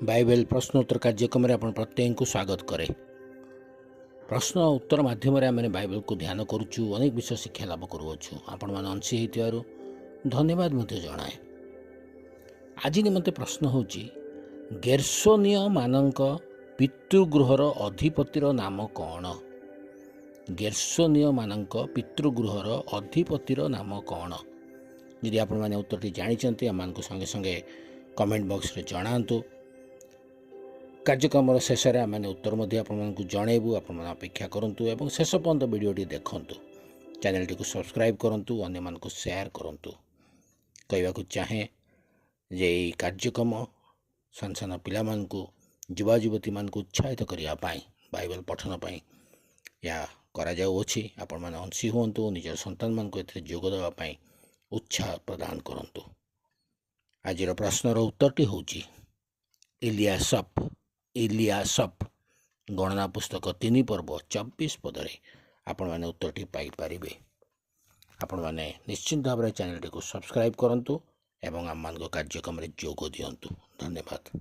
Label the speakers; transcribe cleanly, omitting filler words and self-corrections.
Speaker 1: Bible प्रश्न उत्तर कार्यक्रम में आपण प्रत्येक को स्वागत करे। प्रश्न उत्तर माध्यम आम बाइबल को ध्यान करुचु, अनेक विषय शिक्षा लाभ करुचु। आपण मैंने अंशी हो धन्यवाद मुझे जनाए। आज निमंते प्रश्न होची गेर्शोनीय मानक पितृगृहर अधिपतिर नाम कौन? गेर्शोनीय मानक पितृगृहर अधिपतिर नाम कौन? यदि आपण मैंने उत्तर जानी आम संगे संगे कमेंट बॉक्स रे जनातु। कार्यक्रम शेष में आम उत्तर आपको जनइबू। आप अपेक्षा करूँ और शेष पर्यंत भिडटी देखूँ। चैनल टी सब्सक्राइब करूँ, अन्य मान शेयर करूँ। कहवाक चाहे जे कार्यक्रम सान सान पिला युवा युवती मान उत्साहित करने बाइबल पठन या करा जाउछि। आपण माने अंशी हुंतु, निज संतान मान को जोग देवाई उत्साह प्रदान करूँ। आज प्रश्नर उत्तरटी होची इलियासप गणना पुस्तक 3 पर्व 24 पदरे आपण माने उत्तरटी पाई पारिबे। आपण माने निश्चित भाव में चैनल टी सब्सक्राइब करूँ एवं आम मान कार्यक्रम जोग दियंतु। धन्यवाद।